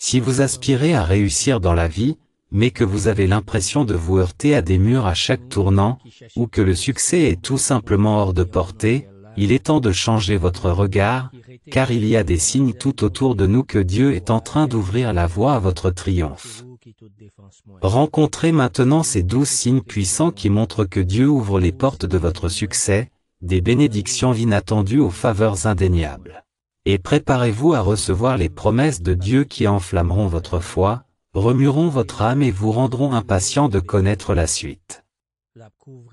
Si vous aspirez à réussir dans la vie, mais que vous avez l'impression de vous heurter à des murs à chaque tournant, ou que le succès est tout simplement hors de portée, il est temps de changer votre regard, car il y a des signes tout autour de nous que Dieu est en train d'ouvrir la voie à votre triomphe. Rencontrez maintenant ces 12 signes puissants qui montrent que Dieu ouvre les portes de votre succès, des bénédictions inattendues aux faveurs indéniables. Et préparez-vous à recevoir les promesses de Dieu qui enflammeront votre foi, remueront votre âme et vous rendront impatient de connaître la suite.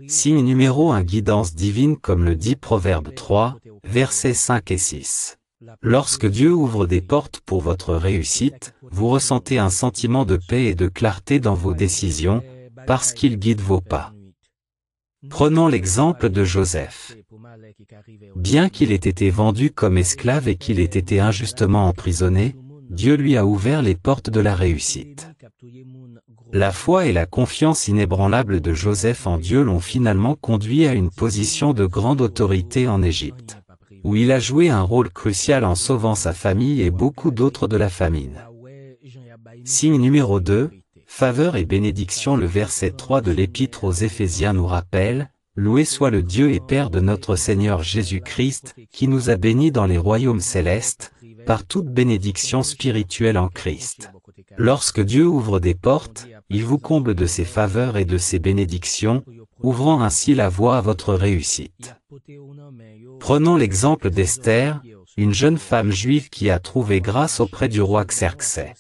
Signe numéro 1, guidance divine comme le dit Proverbe 3, versets 5 et 6. Lorsque Dieu ouvre des portes pour votre réussite, vous ressentez un sentiment de paix et de clarté dans vos décisions, parce qu'il guide vos pas. Prenons l'exemple de Joseph. Bien qu'il ait été vendu comme esclave et qu'il ait été injustement emprisonné, Dieu lui a ouvert les portes de la réussite. La foi et la confiance inébranlable de Joseph en Dieu l'ont finalement conduit à une position de grande autorité en Égypte, où il a joué un rôle crucial en sauvant sa famille et beaucoup d'autres de la famine. Signe numéro 2, faveur et bénédiction. Le verset 3 de l'Épître aux Éphésiens nous rappelle, « Loué soit le Dieu et Père de notre Seigneur Jésus-Christ, qui nous a bénis dans les royaumes célestes, par toute bénédiction spirituelle en Christ. » Lorsque Dieu ouvre des portes, il vous comble de ses faveurs et de ses bénédictions, ouvrant ainsi la voie à votre réussite. Prenons l'exemple d'Esther, une jeune femme juive qui a trouvé grâce auprès du roi Xerxès.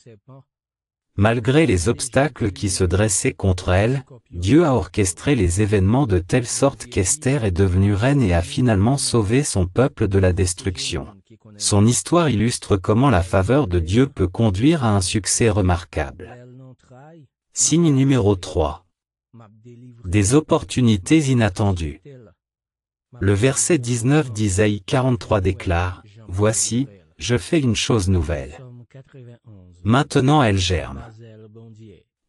Malgré les obstacles qui se dressaient contre elle, Dieu a orchestré les événements de telle sorte qu'Esther est devenue reine et a finalement sauvé son peuple de la destruction. Son histoire illustre comment la faveur de Dieu peut conduire à un succès remarquable. Signe numéro 3. Des opportunités inattendues. Le verset 19 d'Isaïe 43 déclare, « Voici, je fais une chose nouvelle. Maintenant elle germe.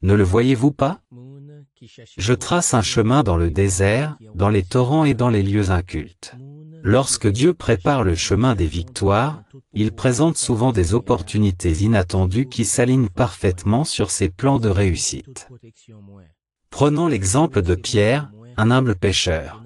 Ne le voyez-vous pas? Je trace un chemin dans le désert, dans les torrents et dans les lieux incultes. » Lorsque Dieu prépare le chemin des victoires, il présente souvent des opportunités inattendues qui s'alignent parfaitement sur ses plans de réussite. Prenons l'exemple de Pierre, un humble pêcheur.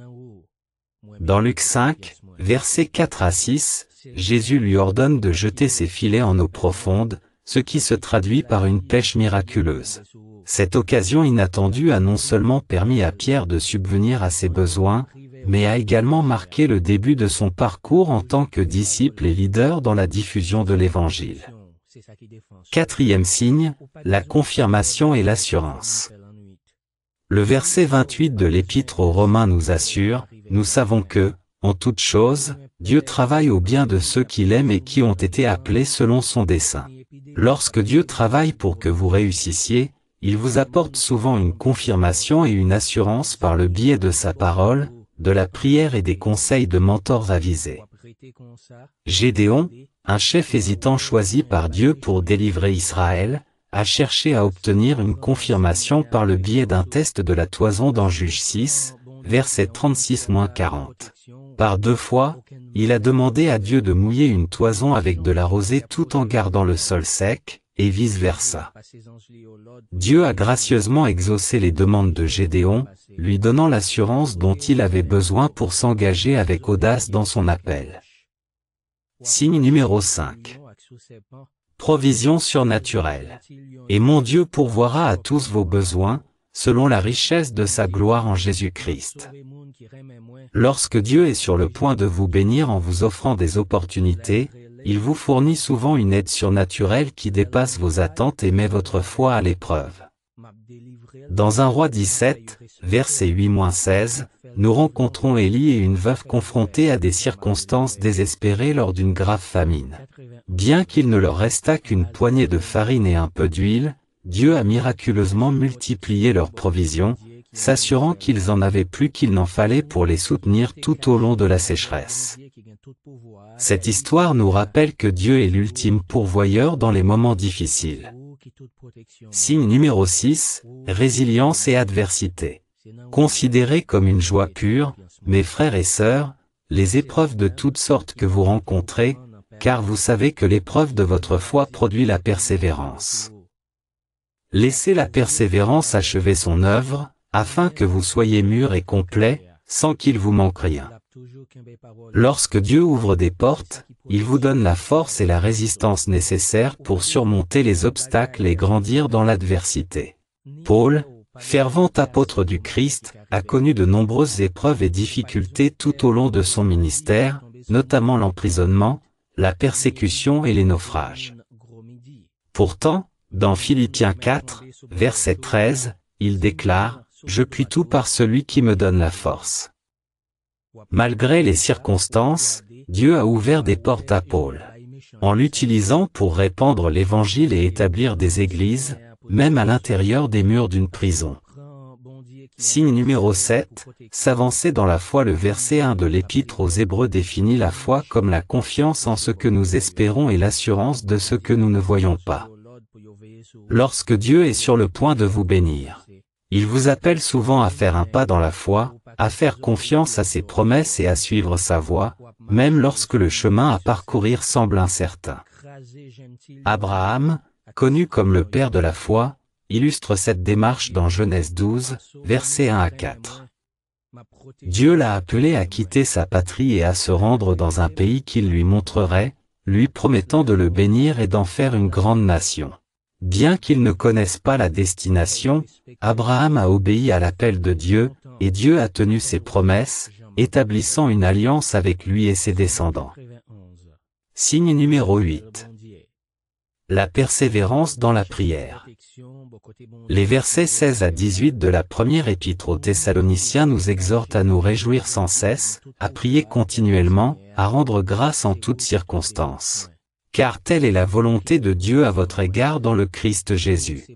Dans Luc 5, versets 4 à 6, Jésus lui ordonne de jeter ses filets en eau profonde, ce qui se traduit par une pêche miraculeuse. Cette occasion inattendue a non seulement permis à Pierre de subvenir à ses besoins, mais a également marqué le début de son parcours en tant que disciple et leader dans la diffusion de l'Évangile. Quatrième signe, la confirmation et l'assurance. Le verset 28 de l'Épître aux Romains nous assure, « Nous savons que, en toute chose, Dieu travaille au bien de ceux qui l'aiment et qui ont été appelés selon son dessein. » Lorsque Dieu travaille pour que vous réussissiez, il vous apporte souvent une confirmation et une assurance par le biais de sa parole, de la prière et des conseils de mentors avisés. Gédéon, un chef hésitant choisi par Dieu pour délivrer Israël, a cherché à obtenir une confirmation par le biais d'un test de la toison dans Juges 6, verset 36-40. Par 2 fois, il a demandé à Dieu de mouiller une toison avec de la rosée tout en gardant le sol sec, et vice-versa. Dieu a gracieusement exaucé les demandes de Gédéon, lui donnant l'assurance dont il avait besoin pour s'engager avec audace dans son appel. Signe numéro 5. Provision surnaturelle. Et mon Dieu pourvoira à tous vos besoins, selon la richesse de sa gloire en Jésus-Christ. Lorsque Dieu est sur le point de vous bénir en vous offrant des opportunités, il vous fournit souvent une aide surnaturelle qui dépasse vos attentes et met votre foi à l'épreuve. Dans 1 Roi 17, verset 8-16, nous rencontrons Élie et une veuve confrontée à des circonstances désespérées lors d'une grave famine. Bien qu'il ne leur restât qu'une poignée de farine et un peu d'huile, Dieu a miraculeusement multiplié leurs provisions, s'assurant qu'ils en avaient plus qu'il n'en fallait pour les soutenir tout au long de la sécheresse. Cette histoire nous rappelle que Dieu est l'ultime pourvoyeur dans les moments difficiles. Signe numéro 6, résilience et adversité. Considérez comme une joie pure, mes frères et sœurs, les épreuves de toutes sortes que vous rencontrez, car vous savez que l'épreuve de votre foi produit la persévérance. Laissez la persévérance achever son œuvre, afin que vous soyez mûrs et complets, sans qu'il vous manque rien. Lorsque Dieu ouvre des portes, il vous donne la force et la résistance nécessaires pour surmonter les obstacles et grandir dans l'adversité. Paul, fervent apôtre du Christ, a connu de nombreuses épreuves et difficultés tout au long de son ministère, notamment l'emprisonnement, la persécution et les naufrages. Pourtant, dans Philippiens 4, verset 13, il déclare « Je puis tout par celui qui me donne la force ». Malgré les circonstances, Dieu a ouvert des portes à Paul. En l'utilisant pour répandre l'Évangile et établir des églises, même à l'intérieur des murs d'une prison. Signe numéro 7, s'avancer dans la foi. Le verset 1 de l'Épître aux Hébreux définit la foi comme la confiance en ce que nous espérons et l'assurance de ce que nous ne voyons pas. Lorsque Dieu est sur le point de vous bénir, il vous appelle souvent à faire un pas dans la foi, à faire confiance à ses promesses et à suivre sa voie, même lorsque le chemin à parcourir semble incertain. Abraham, connu comme le père de la foi, illustre cette démarche dans Genèse 12, versets 1 à 4. Dieu l'a appelé à quitter sa patrie et à se rendre dans un pays qu'il lui montrerait, lui promettant de le bénir et d'en faire une grande nation. Bien qu'il ne connaisse pas la destination, Abraham a obéi à l'appel de Dieu, et Dieu a tenu ses promesses, établissant une alliance avec lui et ses descendants. Signe numéro 8. La persévérance dans la prière. Les versets 16 à 18 de la première épître aux Thessaloniciens nous exhortent à nous réjouir sans cesse, à prier continuellement, à rendre grâce en toutes circonstances. Car telle est la volonté de Dieu à votre égard dans le Christ Jésus.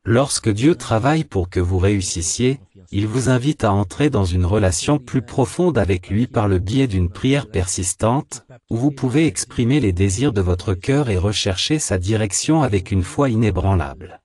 Lorsque Dieu travaille pour que vous réussissiez, il vous invite à entrer dans une relation plus profonde avec lui par le biais d'une prière persistante, où vous pouvez exprimer les désirs de votre cœur et rechercher sa direction avec une foi inébranlable.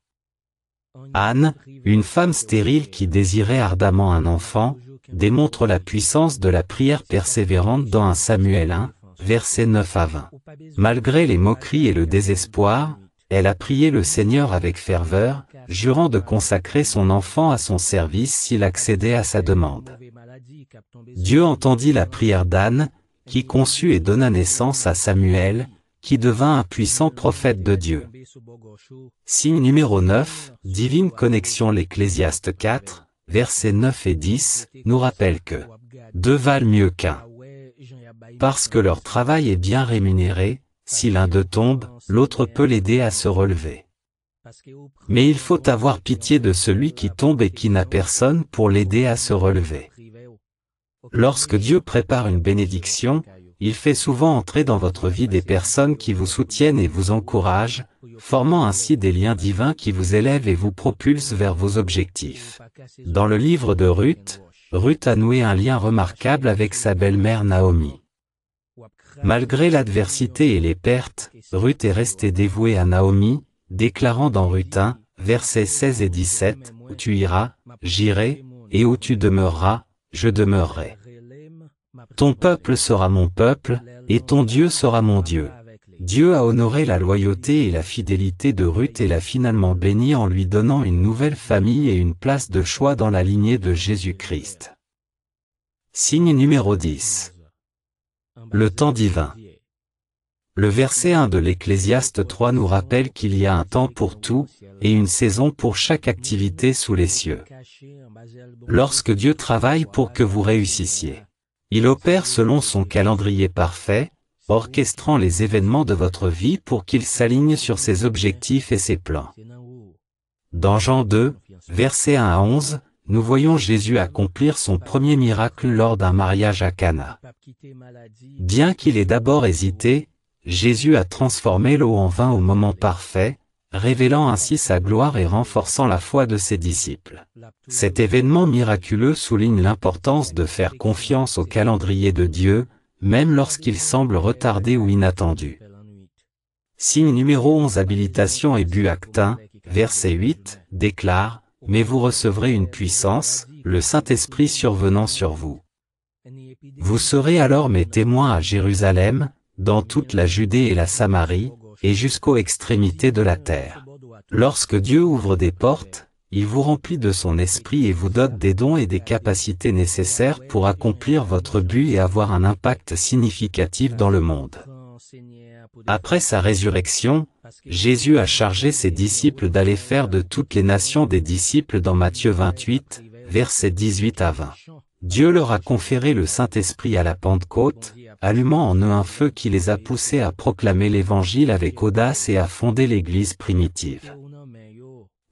Anne, une femme stérile qui désirait ardemment un enfant, démontre la puissance de la prière persévérante dans 1 Samuel 1, versets 9 à 20. Malgré les moqueries et le désespoir, elle a prié le Seigneur avec ferveur, jurant de consacrer son enfant à son service s'il accédait à sa demande. Dieu entendit la prière d'Anne, qui conçut et donna naissance à Samuel, qui devint un puissant prophète de Dieu. Signe numéro 9, divine connexion. L'Ecclésiaste 4, versets 9 et 10, nous rappelle que deux valent mieux qu'un. Parce que leur travail est bien rémunéré, si l'un d'eux tombe, l'autre peut l'aider à se relever. Mais il faut avoir pitié de celui qui tombe et qui n'a personne pour l'aider à se relever. Lorsque Dieu prépare une bénédiction, il fait souvent entrer dans votre vie des personnes qui vous soutiennent et vous encouragent, formant ainsi des liens divins qui vous élèvent et vous propulsent vers vos objectifs. Dans le livre de Ruth, Ruth a noué un lien remarquable avec sa belle-mère Naomi. Malgré l'adversité et les pertes, Ruth est restée dévouée à Naomi, déclarant dans Ruth 1, versets 16 et 17, « Où tu iras, j'irai, et où tu demeureras, je demeurerai. Ton peuple sera mon peuple, et ton Dieu sera mon Dieu. » Dieu a honoré la loyauté et la fidélité de Ruth et l'a finalement bénie en lui donnant une nouvelle famille et une place de choix dans la lignée de Jésus-Christ. Signe numéro 10. Le temps divin. Le verset 1 de l'Ecclésiaste 3 nous rappelle qu'il y a un temps pour tout, et une saison pour chaque activité sous les cieux. Lorsque Dieu travaille pour que vous réussissiez, il opère selon son calendrier parfait, orchestrant les événements de votre vie pour qu'ils s'alignent sur ses objectifs et ses plans. Dans Jean 2, versets 1 à 11, nous voyons Jésus accomplir son premier miracle lors d'un mariage à Cana. Bien qu'il ait d'abord hésité, Jésus a transformé l'eau en vin au moment parfait, révélant ainsi sa gloire et renforçant la foi de ses disciples. Cet événement miraculeux souligne l'importance de faire confiance au calendrier de Dieu, même lorsqu'il semble retardé ou inattendu. Signe numéro 11. Habilitation et but. Actes 1, verset 8, déclare « Mais vous recevrez une puissance, le Saint-Esprit survenant sur vous. Vous serez alors mes témoins à Jérusalem, dans toute la Judée et la Samarie, et jusqu'aux extrémités de la terre. Lorsque Dieu ouvre des portes, il vous remplit de son esprit et vous dote des dons et des capacités nécessaires pour accomplir votre but et avoir un impact significatif dans le monde. Après sa résurrection, Jésus a chargé ses disciples d'aller faire de toutes les nations des disciples dans Matthieu 28, versets 18 à 20. Dieu leur a conféré le Saint-Esprit à la Pentecôte, allumant en eux un feu qui les a poussés à proclamer l'Évangile avec audace et à fonder l'Église primitive.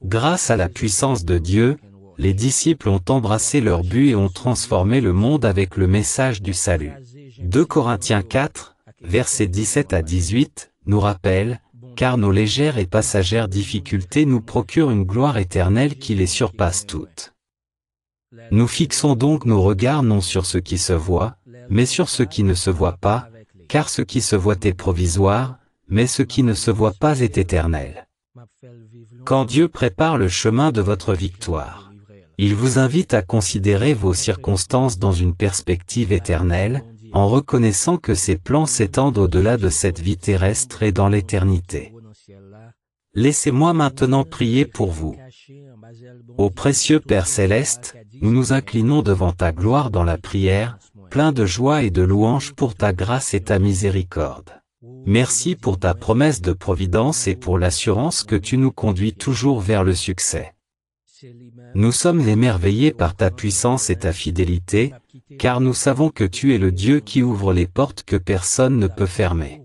Grâce à la puissance de Dieu, les disciples ont embrassé leur but et ont transformé le monde avec le message du salut. 2 Corinthiens 4, versets 17 à 18, nous rappelle, « Car nos légères et passagères difficultés nous procurent une gloire éternelle qui les surpasse toutes. Nous fixons donc nos regards non sur ce qui se voit, mais sur ce qui ne se voit pas, car ce qui se voit est provisoire, mais ce qui ne se voit pas est éternel. » Quand Dieu prépare le chemin de votre victoire, il vous invite à considérer vos circonstances dans une perspective éternelle, en reconnaissant que ses plans s'étendent au-delà de cette vie terrestre et dans l'éternité. Laissez-moi maintenant prier pour vous. Ô précieux Père Céleste, nous nous inclinons devant ta gloire dans la prière, plein de joie et de louange pour ta grâce et ta miséricorde. Merci pour ta promesse de providence et pour l'assurance que tu nous conduis toujours vers le succès. Nous sommes émerveillés par ta puissance et ta fidélité, car nous savons que tu es le Dieu qui ouvre les portes que personne ne peut fermer.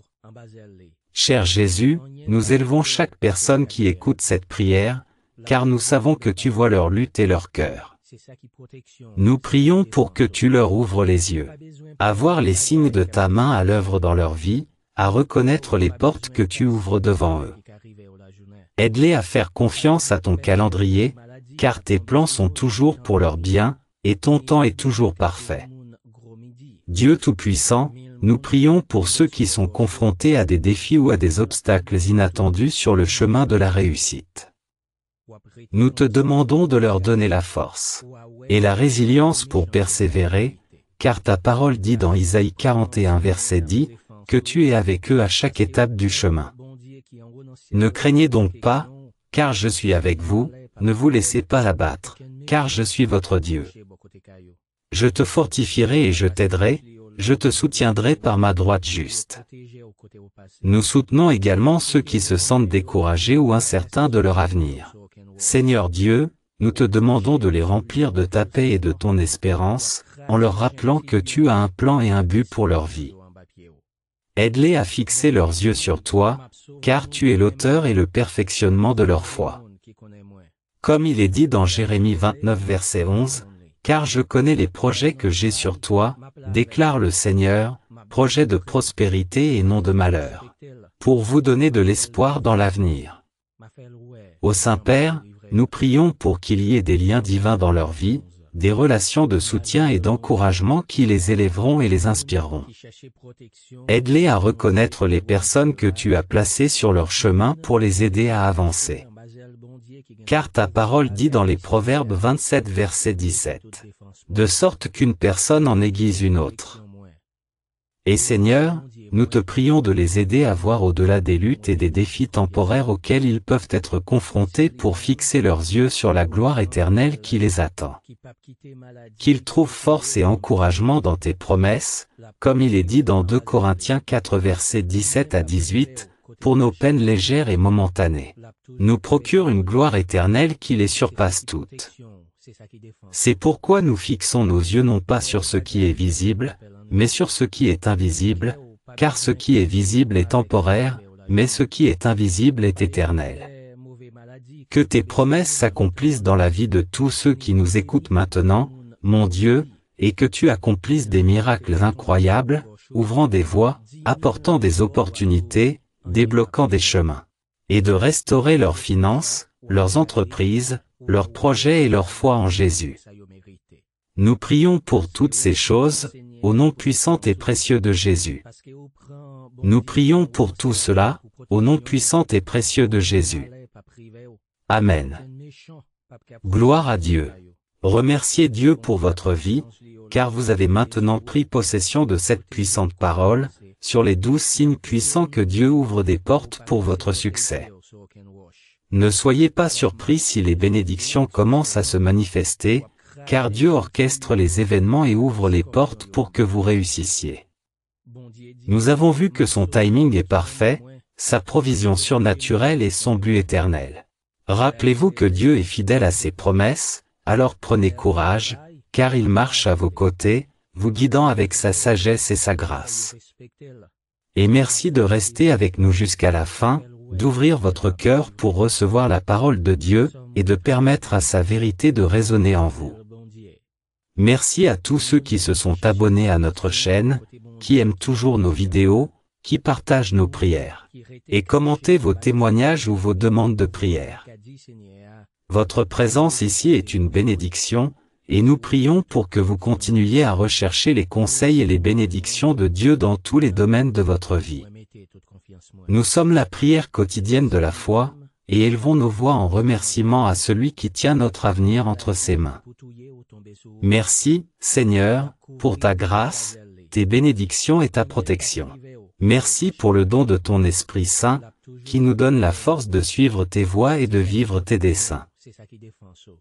Cher Jésus, nous élevons chaque personne qui écoute cette prière, car nous savons que tu vois leur lutte et leur cœur. Nous prions pour que tu leur ouvres les yeux, à voir les signes de ta main à l'œuvre dans leur vie, à reconnaître les portes que tu ouvres devant eux. Aide-les à faire confiance à ton calendrier, car tes plans sont toujours pour leur bien, et ton temps est toujours parfait. Dieu Tout-Puissant, nous prions pour ceux qui sont confrontés à des défis ou à des obstacles inattendus sur le chemin de la réussite. Nous te demandons de leur donner la force et la résilience pour persévérer, car ta parole dit dans Isaïe 41 verset 10, que tu es avec eux à chaque étape du chemin. Ne craignez donc pas, car je suis avec vous, ne vous laissez pas abattre, car je suis votre Dieu. Je te fortifierai et je t'aiderai, je te soutiendrai par ma droite juste. Nous soutenons également ceux qui se sentent découragés ou incertains de leur avenir. Seigneur Dieu, nous te demandons de les remplir de ta paix et de ton espérance, en leur rappelant que tu as un plan et un but pour leur vie. Aide-les à fixer leurs yeux sur toi, car tu es l'auteur et le perfectionnement de leur foi. Comme il est dit dans Jérémie 29 verset 11, « Car je connais les projets que j'ai sur toi, déclare le Seigneur, projets de prospérité et non de malheur, pour vous donner de l'espoir dans l'avenir. » Ô Saint-Père, nous prions pour qu'il y ait des liens divins dans leur vie, des relations de soutien et d'encouragement qui les élèveront et les inspireront. Aide-les à reconnaître les personnes que tu as placées sur leur chemin pour les aider à avancer. Car ta parole dit dans les Proverbes 27 verset 17, « De sorte qu'une personne en aiguise une autre. » Et Seigneur, nous te prions de les aider à voir au-delà des luttes et des défis temporaires auxquels ils peuvent être confrontés pour fixer leurs yeux sur la gloire éternelle qui les attend. Qu'ils trouvent force et encouragement dans tes promesses, comme il est dit dans 2 Corinthiens 4 versets 17 à 18, pour nos peines légères et momentanées, nous procure une gloire éternelle qui les surpasse toutes. C'est pourquoi nous fixons nos yeux non pas sur ce qui est visible, mais sur ce qui est invisible, car ce qui est visible est temporaire, mais ce qui est invisible est éternel. Que tes promesses s'accomplissent dans la vie de tous ceux qui nous écoutent maintenant, mon Dieu, et que tu accomplisses des miracles incroyables, ouvrant des voies, apportant des opportunités, débloquant des chemins, et de restaurer leurs finances, leurs entreprises, leurs projets et leur foi en Jésus. Nous prions pour toutes ces choses, au nom puissant et précieux de Jésus. Nous prions pour tout cela, au nom puissant et précieux de Jésus. Amen. Gloire à Dieu. Remerciez Dieu pour votre vie, car vous avez maintenant pris possession de cette puissante parole, sur les 12 signes puissants que Dieu ouvre des portes pour votre succès. Ne soyez pas surpris si les bénédictions commencent à se manifester, car Dieu orchestre les événements et ouvre les portes pour que vous réussissiez. Nous avons vu que son timing est parfait, sa provision surnaturelle et son but éternel. Rappelez-vous que Dieu est fidèle à ses promesses, alors prenez courage, car il marche à vos côtés, vous guidant avec sa sagesse et sa grâce. Et merci de rester avec nous jusqu'à la fin, d'ouvrir votre cœur pour recevoir la parole de Dieu, et de permettre à sa vérité de résonner en vous. Merci à tous ceux qui se sont abonnés à notre chaîne, qui aiment toujours nos vidéos, qui partagent nos prières, et commentez vos témoignages ou vos demandes de prière. Votre présence ici est une bénédiction, et nous prions pour que vous continuiez à rechercher les conseils et les bénédictions de Dieu dans tous les domaines de votre vie. Nous sommes la prière quotidienne de la foi, et élevons nos voix en remerciement à celui qui tient notre avenir entre ses mains. Merci, Seigneur, pour ta grâce, tes bénédictions et ta protection. Merci pour le don de ton Esprit Saint, qui nous donne la force de suivre tes voies et de vivre tes desseins.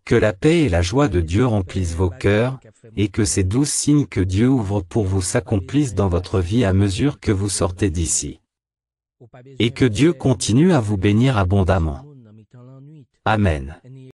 Que la paix et la joie de Dieu remplissent vos cœurs, et que ces 12 signes que Dieu ouvre pour vous s'accomplissent dans votre vie à mesure que vous sortez d'ici. Et que Dieu continue à vous bénir abondamment. Amen.